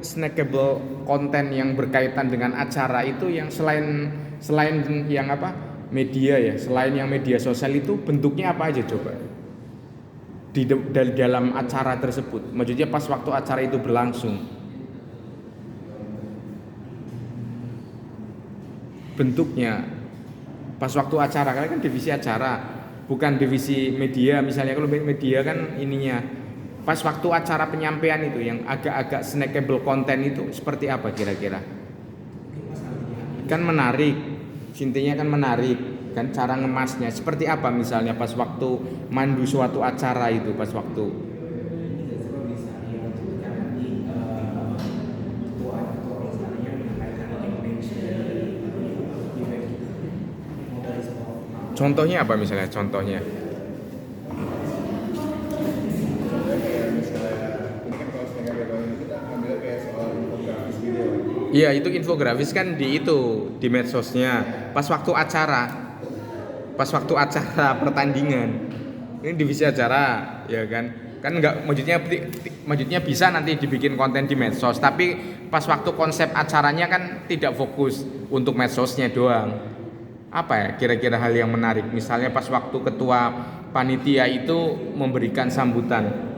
snackable konten yang berkaitan dengan acara itu yang selain selain yang apa media ya, selain yang media sosial itu bentuknya apa aja coba di dalam acara tersebut, maksudnya pas waktu acara itu berlangsung bentuknya pas waktu acara, karena kan divisi acara bukan divisi media. Misalnya kalau media kan ininya pas waktu acara penyampaian itu yang agak-agak snackable konten itu seperti apa kira-kira? Kan menarik, intinya kan menarik kan, cara ngemasnya seperti apa misalnya pas waktu mandu suatu acara itu, pas waktu contohnya apa misalnya contohnya. Iya itu infografis kan di medsosnya pas waktu acara pertandingan ini divisi acara ya kan nggak maksudnya bisa nanti dibikin konten di medsos tapi pas waktu konsep acaranya kan tidak fokus untuk medsosnya doang. Apa ya kira-kira hal yang menarik misalnya pas waktu ketua panitia itu memberikan sambutan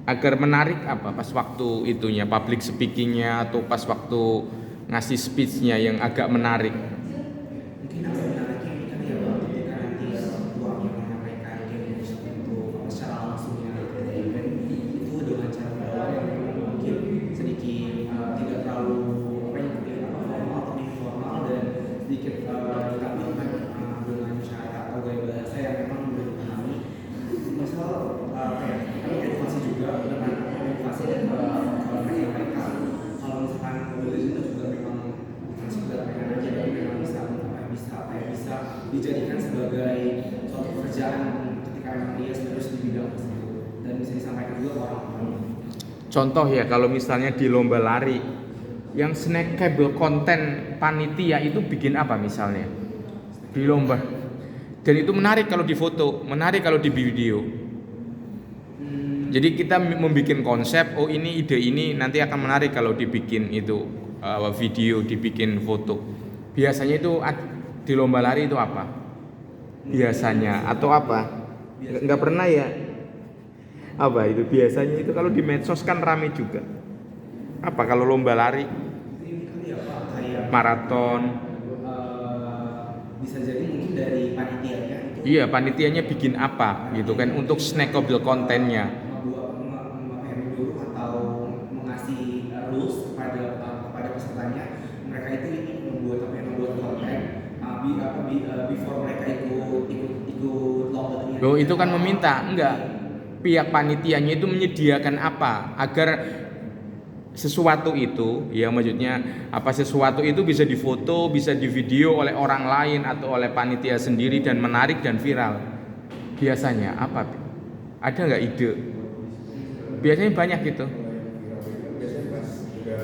agar menarik, apa pas waktu itunya public speakingnya atau pas waktu ngasih speechnya yang agak menarik. Mungkin agak menariknya ini kan ya Bang, ketika nanti orang yang menyampaikan dia untuk secara langsungnya dari event itu dengan cara berdoa yang memang mungkin sedikit tidak terlalu formal atau informal dan sedikit ditampilkan dengan cara atau gaya bahasa yang memang mudah dipahami. Misal kayak kami edukasi juga dengan edukasi dan menyampaikan kalau misalkan mobil itu juga memang bukan sekedar pengen aja tapi memang bisa dijadikan sebagai suatu pekerjaan ketika memang dia serius di bidang tersebut dan bisa disampaikan juga ke orang-orang. Contoh ya kalau misalnya di lomba lari yang snackable konten panitia itu bikin apa misalnya di lomba, dan itu menarik kalau di foto, menarik kalau di video. Jadi kita membuat konsep, oh ini ide ini nanti akan menarik kalau dibikin itu video, dibikin foto. Biasanya itu di lomba lari itu apa? Biasanya atau apa? Nggak pernah ya? Apa itu biasanya itu kalau di medsos kan rame juga. Apa kalau lomba lari? Ini kali ya Pak, kayak Maraton. bisa jadi mungkin dari panitianya itu Iya, panitianya bikin apa gitu kan untuk snackable kontennya. menyuruh atau mengasih rules kepada pesertanya, mereka itu ini membuat konten before mereka ikut lombanya. Loh itu kan meminta, enggak. Pihak panitianya itu menyediakan apa agar sesuatu itu, ya maksudnya apa sesuatu itu bisa difoto, bisa divideo oleh orang lain atau oleh panitia sendiri dan menarik dan viral. Biasanya apa? Ada nggak ide? Biasanya banyak gitu. Biasanya pas udah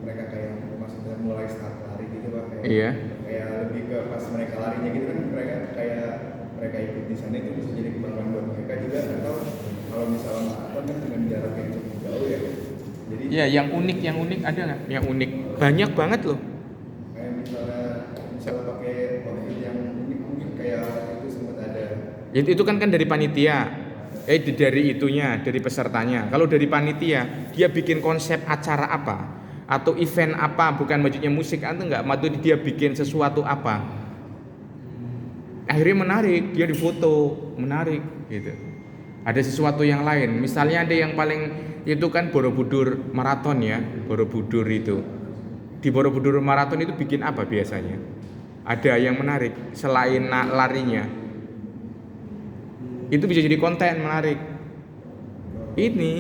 mereka kayak maksudnya mulai start lari gitu Pak, Iya. kayak lebih ke pas mereka larinya gitu kan mereka kayak mereka ikut di sana itu bisa jadi kebanggaan buat mereka juga, atau kalau misalnya apa kan dengan jarak yang cukup jauh ya. Jadi Ya, yang unik ada nggak? Yang unik banyak banget loh. kayak misalnya pakai outfit yang unik mungkin kayak itu sempat ada. Itu kan dari panitia. Dari itunya, dari pesertanya. Kalau dari panitia, dia bikin konsep acara apa atau event apa, bukan maksudnya musik atau enggak, maksudnya dia bikin sesuatu apa. Akhirnya menarik, dia difoto, menarik gitu. Ada sesuatu yang lain. Misalnya ada yang paling itu kan Borobudur maraton ya, Borobudur itu. Di Borobudur maraton itu bikin apa biasanya? Ada yang menarik selain larinya. Itu bisa jadi konten menarik. Ini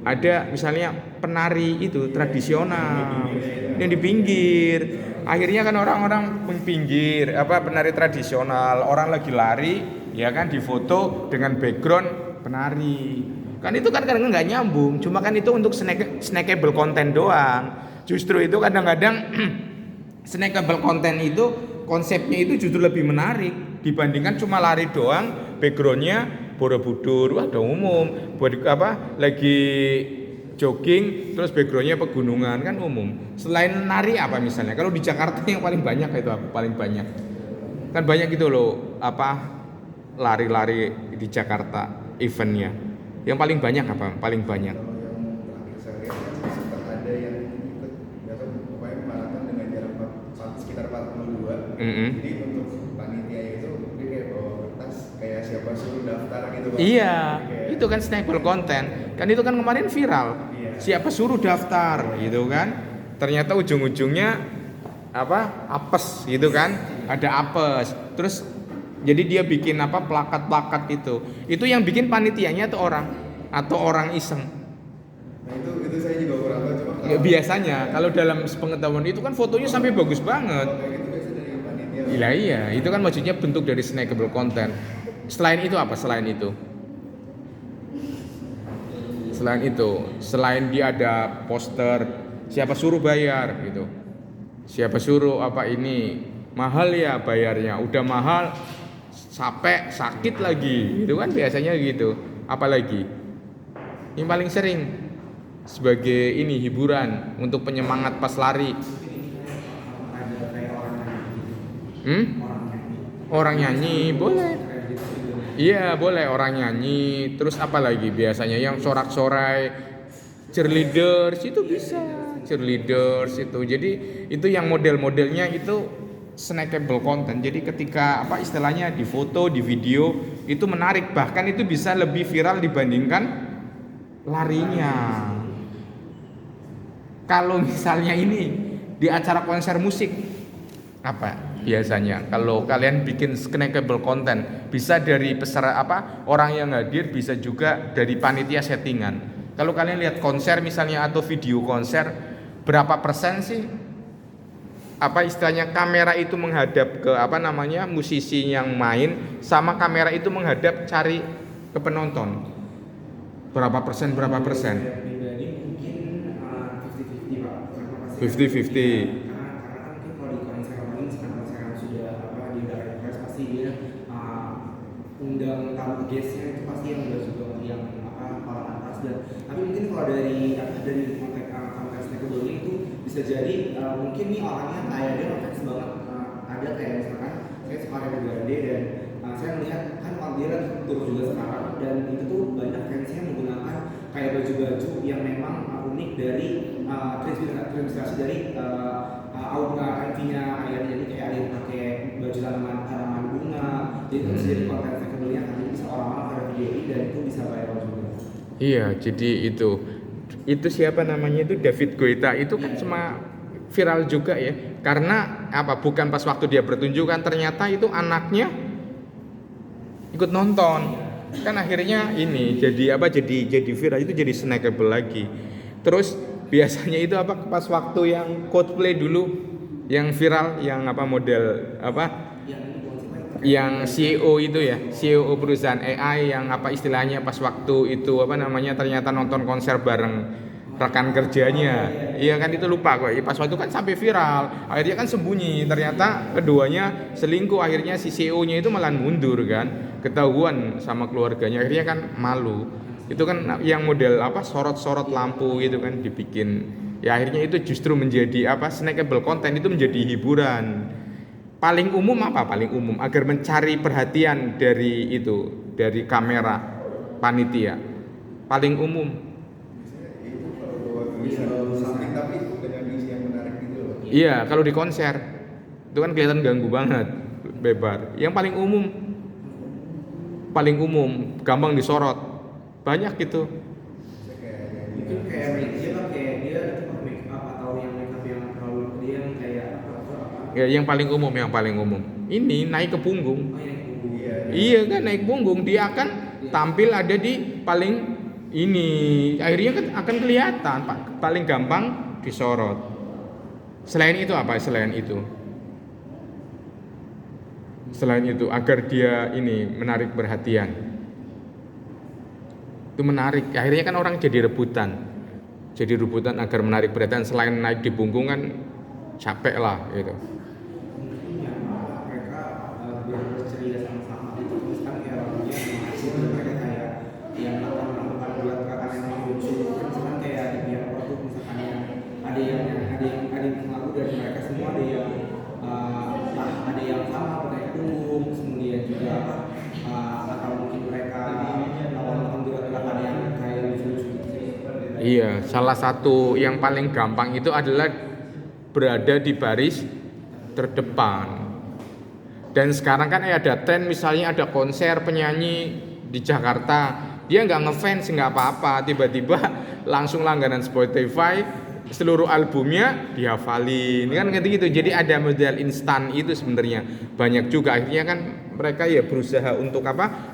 ada misalnya penari itu tradisional yang di pinggir. Akhirnya kan orang-orang pinggir penari tradisional, orang lagi lari ya kan difoto dengan background penari. Kan itu kan kadang nggak nyambung, cuma kan itu untuk snackable konten doang. Justru itu kadang-kadang snackable konten itu konsepnya itu justru lebih menarik dibandingkan cuma lari doang, backgroundnya Borobudur, ada umum buat lagi jogging terus backgroundnya pegunungan kan umum. Selain nari apa misalnya? Kalau di Jakarta yang paling banyak itu apa? Paling banyak kan banyak gitu loh apa lari-lari di Jakarta eventnya. Yang paling banyak apa? Paling banyak. Kalau yang terakhir saya lihat kan sempat ada yang ikut ya kan pokoknya maraton dengan jarak sekitar 42. Jadi untuk panitia itu dia kayak bawa kertas kayak siapa suruh daftar gitu Pak. Iya, Kayak, itu kan snackable content. Kan itu kan kemarin viral. Iya. Siapa suruh daftar gitu kan? Ternyata ujung-ujungnya apa? Apes gitu kan? Ada apes. Terus jadi dia bikin apa? Plakat-plakat itu. Itu yang bikin panitianya atau orang iseng. Nah itu saya juga kurang tahu cuma Ya, biasanya kalau dalam pengetahuan itu kan fotonya sampai bagus banget. kalau kayak gitu biasa dari panitia. Gila iya, itu kan maksudnya bentuk dari snackable content. Selain itu apa? Selain itu, selain dia ada poster, siapa suruh bayar gitu. Siapa suruh apa ini mahal ya bayarnya, udah mahal, capek, sakit lagi, itu kan biasanya gitu. Apalagi yang paling sering sebagai ini hiburan untuk penyemangat pas lari. Ada kayak orang nyanyi, Hmm? orang nyanyi. Orang nyanyi boleh. Kayak gitu juga. Iya boleh orang nyanyi. Terus apa lagi biasanya yang sorak-sorai cheerleaders itu bisa. Cheerleaders itu. Jadi itu yang model-modelnya itu snackable content. Jadi ketika apa istilahnya di foto, di video itu menarik. Bahkan itu bisa lebih viral dibandingkan larinya. Kalau misalnya ini di acara konser musik apa biasanya kalau kalian bikin snackable content bisa dari peserta apa orang yang hadir bisa juga dari panitia settingan. Kalau kalian lihat konser misalnya atau video konser berapa persen sih apa istilahnya kamera itu menghadap ke apa namanya musisi yang main sama kamera itu menghadap cari ke penonton berapa persen Saya pribadi mungkin 50-50 Pak. Karena pasti 50-50. karena kan mungkin kalau di konser lain sekarang konser yang sudah apa dia udah request pasti dia undang tamu guestnya itu pasti yang udah juga yang apa paling atas dan tapi mungkin kalau dari apa dari konteks snackable itu bisa jadi mungkin nih orangnya kayak dia ngefans banget ada kayak misalkan saya suka Ariana Grande dan saya melihat kan dia lagi tur juga sekarang dan itu tuh banyak fansnya menggunakan kayak baju-baju yang memang unik dari terinspirasi dari MV-nya Ariana jadi kayak ada yang pakai baju tanaman bunga jadi itu bisa jadi konten snackable-nya kan jadi bisa orang-orang pada video ini dan itu bisa viral juga. Iya, jadi itu siapa namanya itu David Guetta itu kan cuma viral juga ya. Karena apa? Bukan pas waktu dia bertunjuk kan ternyata itu anaknya ikut nonton. Kan akhirnya ini jadi apa? Jadi viral itu jadi snackable lagi. Terus biasanya itu apa pas waktu yang Coldplay dulu yang viral yang apa model apa? Yang CEO itu ya, CEO perusahaan AI yang apa istilahnya pas waktu itu apa namanya ternyata nonton konser bareng rekan kerjanya. Iya kan itu lupa kok. Pas waktu kan sampai viral. Akhirnya kan sembunyi. Ternyata keduanya selingkuh. Akhirnya si CEO-nya itu malah mundur kan. Ketahuan sama keluarganya. Akhirnya kan malu. Itu kan yang model apa sorot-sorot lampu gitu kan dibikin. Ya akhirnya itu justru menjadi apa snackable content itu menjadi hiburan. Paling umum apa? Paling umum agar mencari perhatian dari itu, dari kamera panitia. Paling umum. Biasanya itu kalau bawa tulisan samping tapi dengan isi yang menarik gitu loh. Iya, kalau di konser itu kan kelihatan ganggu banget, bebar. Yang paling umum, gampang disorot, banyak gitu. Saya kayak nyanyi. Mungkin kayak dia pakai dia itu pakai make up atau yang make up yang terlalu dia yang kayak apa Ya, yang paling umum. Ini naik ke punggung. yang kubu. Iya kan naik punggung, dia akan tampil ada di paling ini. Akhirnya kan akan kelihatan, Pak. Paling gampang disorot. Selain itu apa? Selain itu agar dia ini menarik perhatian. Itu menarik. Akhirnya kan orang jadi rebutan. Agar menarik perhatian selain naik di punggung kan capek lah gitu. Mungkin yang mereka biar berceria sama-sama itu terus kan kayak orangnya masih mereka kayak yang melakukan buat kakak yang lucu kan misalkan kayak ada yang pengaruh dari mereka semua, ada yang sama pakai kerudung, kemudian juga atau mungkin mereka awal ada yang kayak lucu-lucu gitu. Iya, salah satu yang paling gampang itu adalah berada di baris terdepan. Dan sekarang kan ada tren, misalnya ada konser penyanyi di Jakarta, dia nggak ngefans nggak apa-apa, tiba-tiba langsung langganan Spotify, seluruh albumnya dihafalin kan gitu. Jadi ada model instan itu sebenarnya banyak juga, akhirnya kan mereka ya berusaha untuk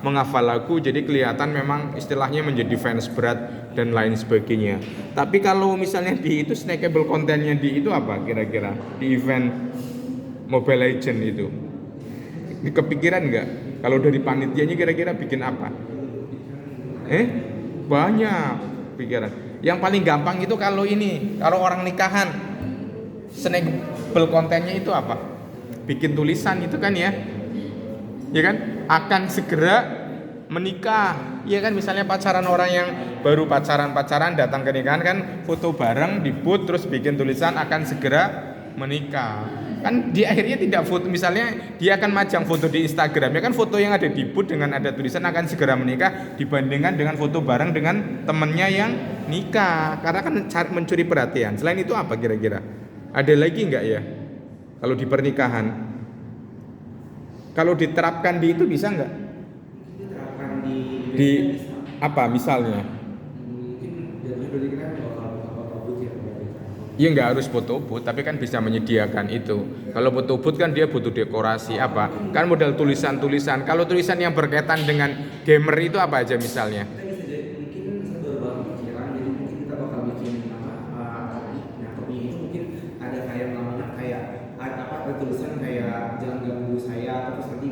menghafal lagu, jadi kelihatan memang istilahnya menjadi fans berat dan lain sebagainya. Tapi kalau misalnya di itu snackable kontennya di itu apa kira-kira di event Mobile Legends itu, kepikiran nggak kalau dari panitianya kira-kira bikin apa? Banyak pikiran. Yang paling gampang itu kalau orang nikahan, snackable kontennya itu apa? Bikin tulisan itu kan ya kan, akan segera menikah, ya kan, misalnya pacaran, orang yang baru pacaran datang ke nikahan kan foto bareng di booth terus bikin tulisan akan segera menikah. Kan di akhirnya tidak foto, misalnya dia akan majang foto di Instagram, ya kan, foto yang ada di booth dengan ada tulisan akan segera menikah dibandingkan dengan foto bareng dengan temennya yang nikah, karena kan mencuri perhatian. Selain itu apa kira-kira? Ada lagi nggak ya kalau di pernikahan? Kalau diterapkan di itu bisa nggak? Diterapkan Di apa misalnya? mungkin jadinya berarti kita bakal ya. Ya nggak harus foto booth, tapi kan bisa menyediakan itu. Kalau foto booth kan dia butuh dekorasi kan model tulisan-tulisan. Kalau tulisan yang berkaitan dengan gamer itu apa aja misalnya? Kita bisa jadi mungkin saya baru banget pikiran, jadi mungkin kita bakal bikin topinya itu mungkin ada kayak namanya kayak ada tulisan kayak jangan ganggu saya, terus nanti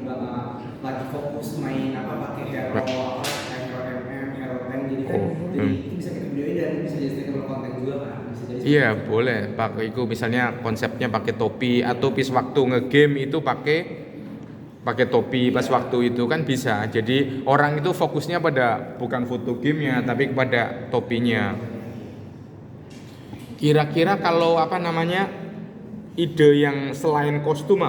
lagi fokus main pakai hero hero tank, jadi kan jadi itu bisa kita videoin dan bisa jadi statement konten juga kan. Iya boleh pakai itu, misalnya konsepnya pakai topi, atau pas waktu ngegame itu pakai topi pas waktu itu kan bisa. Jadi orang itu fokusnya pada bukan foto gamenya tapi kepada topinya. Kira-kira kalau ide yang selain kostum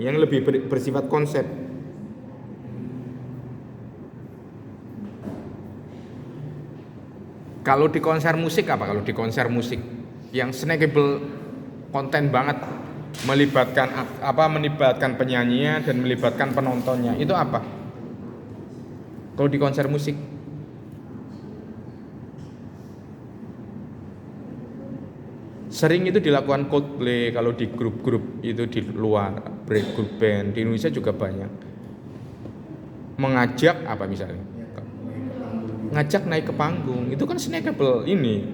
yang lebih bersifat konsep. Kalau di konser musik apa? Kalau di konser musik yang snackable konten banget, melibatkan penyanyinya dan melibatkan penontonnya, itu apa? Kalau di konser musik sering itu dilakukan Coldplay, kalau di grup-grup itu di luar, grup band di Indonesia juga banyak. Mengajak misalnya? Ngajak naik ke panggung, itu kan snackable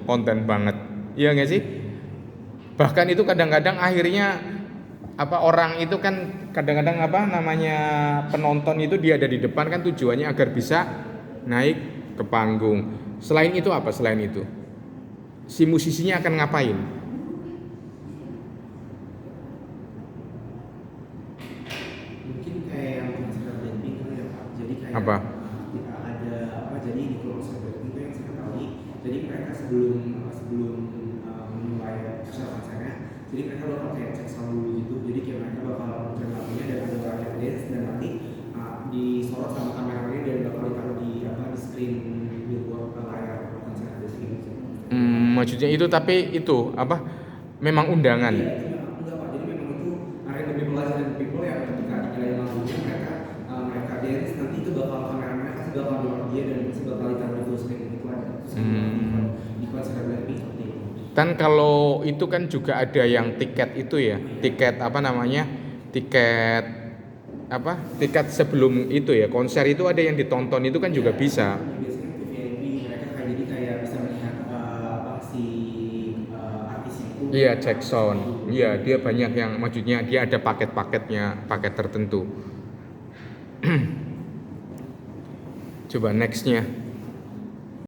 konten banget, iya nggak sih? Bahkan itu kadang-kadang akhirnya orang itu kan kadang-kadang penonton itu dia ada di depan kan tujuannya agar bisa naik ke panggung. Selain itu selain itu si musisinya akan ngapain? Mungkin kayak yang konser Blackpink ya Pak, jadi kayak Apa? jadi di konser Blackpink yang saya ketahui, jadi mereka sebelum memulai acara konsernya, jadi mereka bakal kayak cek sound dulu gitu, jadi kayak mereka bakal muter lagunya dan ada orang yang dance, dan nanti disorot sama kameranya dan bakal ditaruh di screen billboard layar konser Blackpink gitu. Maksudnya itu, tapi itu memang undangan? Iya, itu enggak Pak, jadi memang itu random people aja, dan people yang ketika dinyanyiin lagunya mereka dance, nanti itu bakal kameramennya pasti bakal dorong dia dan pasti bakal ditaruh di full screen gitu ada. Di konser Blackpink seperti itu. Kan kalau itu kan juga ada yang tiket itu ya, tiket tiket sebelum itu ya, konser itu ada yang ditonton itu kan juga bisa. Biasanya itu VIP, mereka kayak bisa melihat si artisnya itu. Iya, cek sound. Iya, dia banyak yang maksudnya dia ada paket-paketnya, paket tertentu. Coba nextnya.